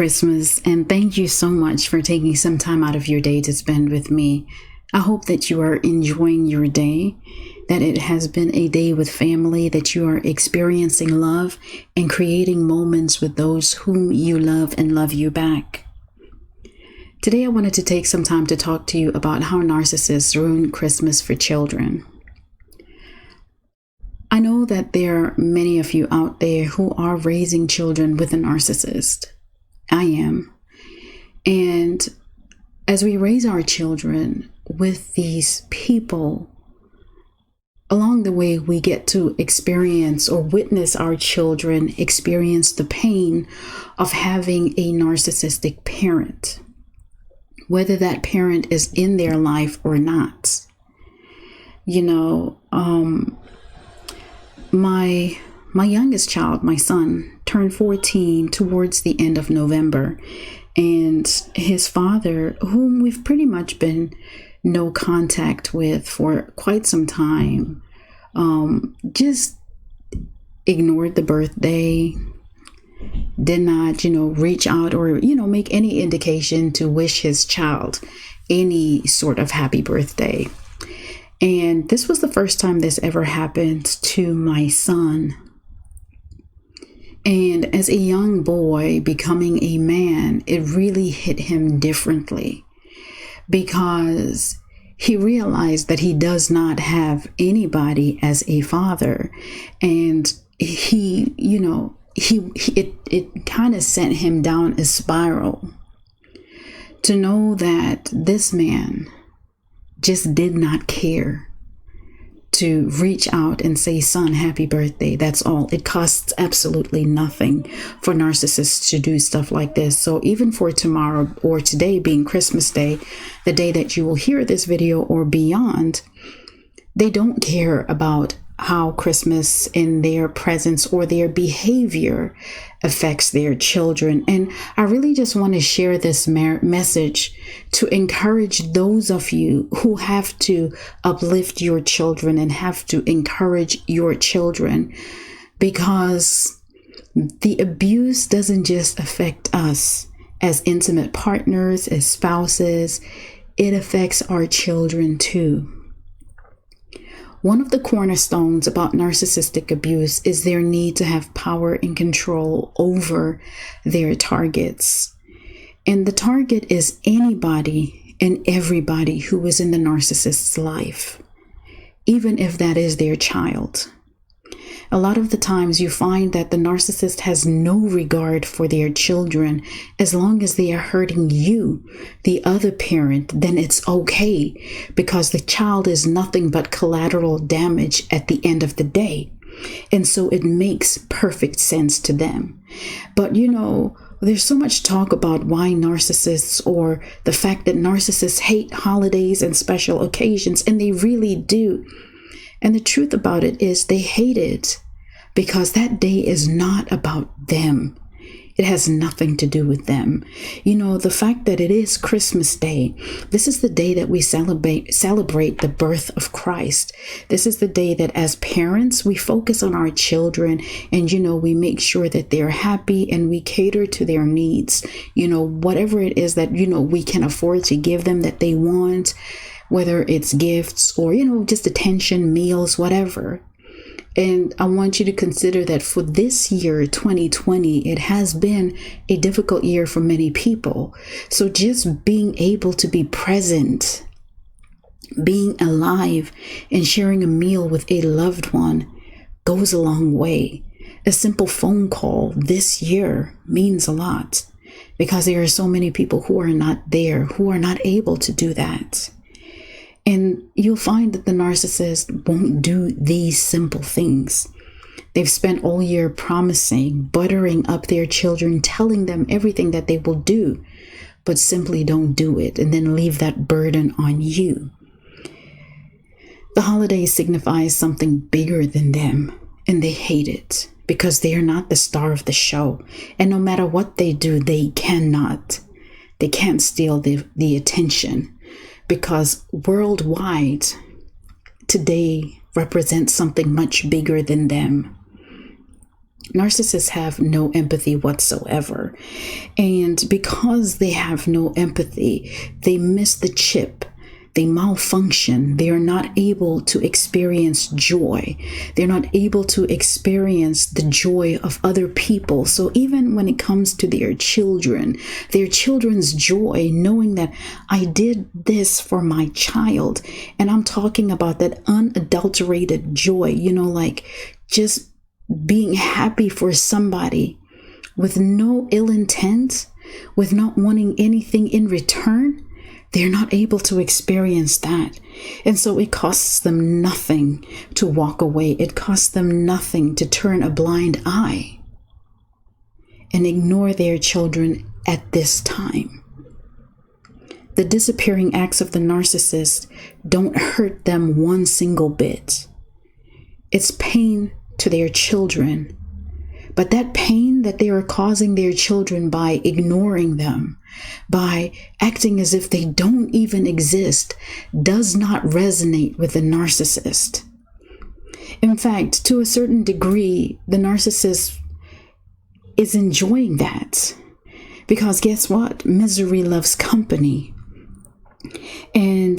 Christmas, and thank you so much for taking some time out of your day to spend with me. I hope that you are enjoying your day, that it has been a day with family, that you are experiencing love and creating moments with those whom you love and love you back. Today, I wanted to take some time to talk to you about how narcissists ruin Christmas for children. I know that there are many of you out there who are raising children with a narcissist. I am. And as we raise our children with these people, along the way, we get to experience or witness our children experience the pain of having a narcissistic parent, whether that parent is in their life or not. My youngest child, my son, turned 14 towards the end of November, and his father, whom we've pretty much been no contact with for quite some time, just ignored the birthday, did not, reach out or, make any indication to wish his child any sort of happy birthday. And this was the first time this ever happened to my son. And as a young boy becoming a man, it really hit him differently because he realized that he does not have anybody as a father. And it kind of sent him down a spiral to know that this man just did not care to reach out and say, son, happy birthday. That's all. It costs absolutely nothing for narcissists to do stuff like this. So even for tomorrow or today being Christmas Day, the day that you will hear this video or beyond, they don't care about how Christmas and their presence or their behavior affects their children. And I really just want to share this message to encourage those of you who have to uplift your children and have to encourage your children, because the abuse doesn't just affect us as intimate partners, as spouses, it affects our children too. One of the cornerstones about narcissistic abuse is their need to have power and control over their targets. And the target is anybody and everybody who is in the narcissist's life, even if that is their child. A lot of the times you find that the narcissist has no regard for their children. As long as they are hurting you, the other parent, then it's okay, because the child is nothing but collateral damage at the end of the day. And so it makes perfect sense to them. But there's so much talk about why narcissists, or the fact that narcissists hate holidays and special occasions, and they really do. And the truth about it is they hate it because that day is not about them. It has nothing to do with them. The fact that it is Christmas Day, this is the day that we celebrate the birth of Christ. This is the day that as parents, we focus on our children and, we make sure that they're happy and we cater to their needs. Whatever it is that, we can afford to give them that they want, whether it's gifts or, just attention, meals, whatever. And I want you to consider that for this year, 2020, it has been a difficult year for many people. So just being able to be present, being alive, and sharing a meal with a loved one goes a long way. A simple phone call this year means a lot, because there are so many people who are not there, who are not able to do that. And you'll find that the narcissist won't do these simple things. They've spent all year promising, buttering up their children, telling them everything that they will do, but simply don't do it and then leave that burden on you. The holiday signifies something bigger than them, and they hate it because they are not the star of the show. And no matter what they do, they can't steal the attention. Because worldwide, today represents something much bigger than them. Narcissists have no empathy whatsoever. And because they have no empathy, they miss the chip. They malfunction. They are not able to experience joy. They're not able to experience the joy of other people. So even when it comes to their children's joy, knowing that I did this for my child, and I'm talking about that unadulterated joy, like just being happy for somebody with no ill intent, with not wanting anything in return, they're not able to experience that. And so it costs them nothing to walk away. It costs them nothing to turn a blind eye and ignore their children at this time. The disappearing acts of the narcissist don't hurt them one single bit. It's pain to their children, but that pain that they are causing their children by ignoring them, by acting as if they don't even exist, does not resonate with the narcissist. In fact, to a certain degree, the narcissist is enjoying that, because guess what? Misery loves company. And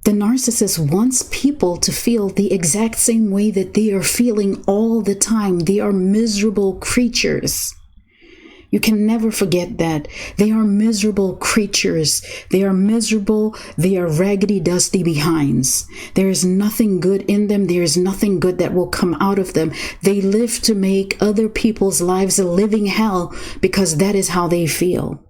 the narcissist wants people to feel the exact same way that they are feeling all the time. They are miserable creatures. You can never forget that. They are miserable creatures. They are miserable. They are raggedy, dusty behinds. There is nothing good in them. There is nothing good that will come out of them. They live to make other people's lives a living hell because that is how they feel.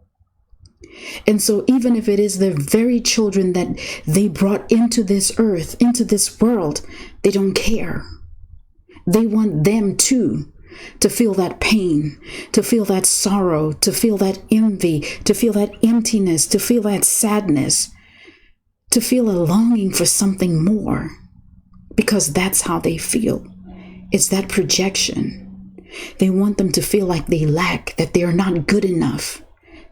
And so even if it is the very children that they brought into this earth, into this world, they don't care. They want them too to feel that pain, to feel that sorrow, to feel that envy, to feel that emptiness, to feel that sadness, to feel a longing for something more, because that's how they feel. It's that projection. They want them to feel like they lack, that they are not good enough,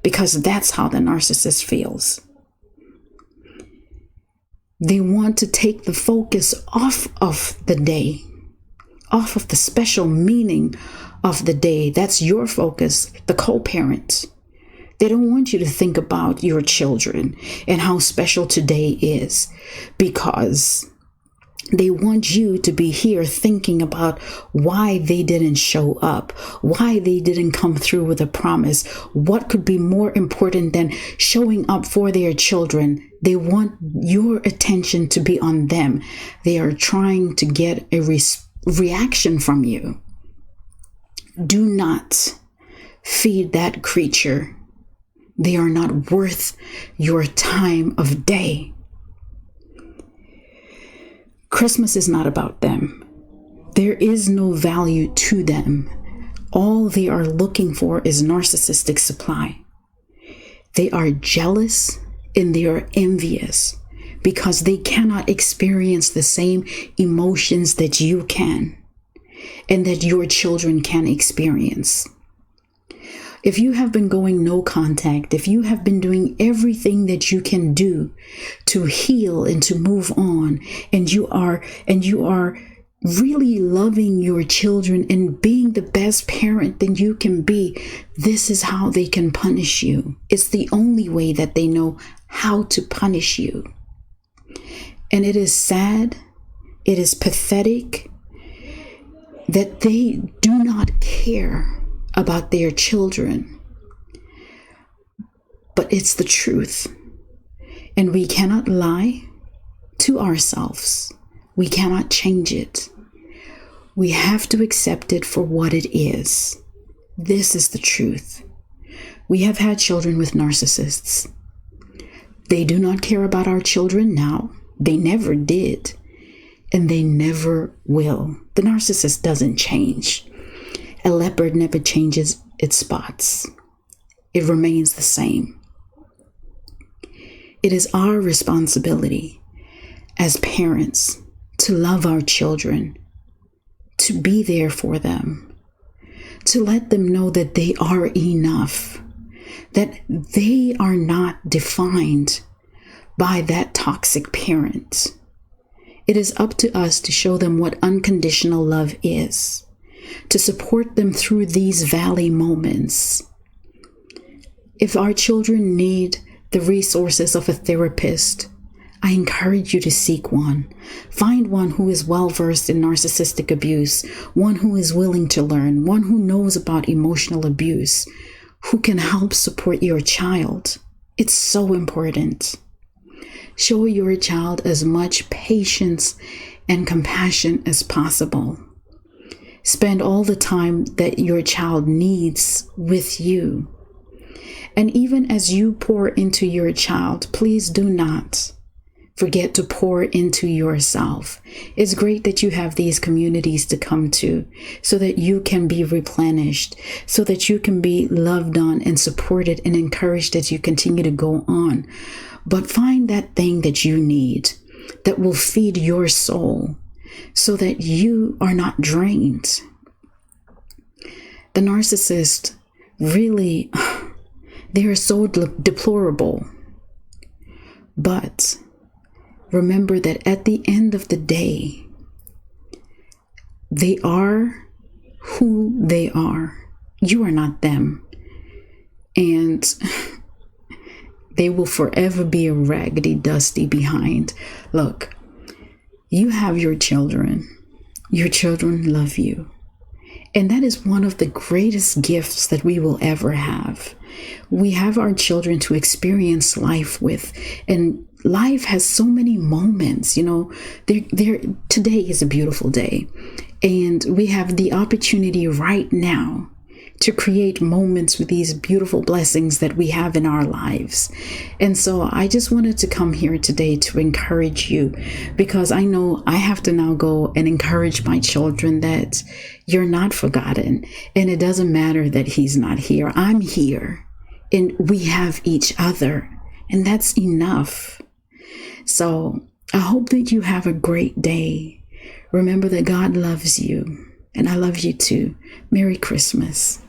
because that's how the narcissist feels. They want to take the focus off of the day, off of the special meaning of the day. That's your focus, the co-parent. They don't want you to think about your children and how special today is, because they want you to be here thinking about why they didn't show up, why they didn't come through with a promise. What could be more important than showing up for their children? They want your attention to be on them. They are trying to get a reaction from you. Do not feed that creature. They are not worth your time of day. Christmas is not about them. There is no value to them. All they are looking for is narcissistic supply. They are jealous and they are envious because they cannot experience the same emotions that you can and that your children can experience. If you have been going no contact, if you have been doing everything that you can do to heal and to move on, and you are really loving your children and being the best parent that you can be, this is how they can punish you. It's the only way that they know how to punish you. And it is sad, it is pathetic that they do not care about their children. But it's the truth. And we cannot lie to ourselves. We cannot change it. We have to accept it for what it is. This is the truth. We have had children with narcissists. They do not care about our children now. They never did. And they never will. The narcissist doesn't change. A leopard never changes its spots. It remains the same. It is our responsibility as parents to love our children, to be there for them, to let them know that they are enough, that they are not defined by that toxic parent. It is up to us to show them what unconditional love is. to support them through these valley moments. If our children need the resources of a therapist, I encourage you to seek one. Find one who is well-versed in narcissistic abuse, one who is willing to learn, one who knows about emotional abuse, who can help support your child. It's so important. Show your child as much patience and compassion as possible. Spend all the time that your child needs with you. And even as you pour into your child, please do not forget to pour into yourself. It's great that you have these communities to come to so that you can be replenished, so that you can be loved on and supported and encouraged as you continue to go on. But find that thing that you need that will feed your soul so that you are not drained. The narcissist really, they are so deplorable. But remember that at the end of the day, they are who they are. You are not them. And they will forever be a raggedy, dusty behind. Look, you have your children. Your children love you. And that is one of the greatest gifts that we will ever have. We have our children to experience life with, and life has so many moments. Today is a beautiful day, and we have the opportunity right now to create moments with these beautiful blessings that we have in our lives. And so I just wanted to come here today to encourage you, because I know I have to now go and encourage my children that you're not forgotten. And it doesn't matter that he's not here. I'm here, and we have each other, and that's enough. So I hope that you have a great day. Remember that God loves you, and I love you too. Merry Christmas.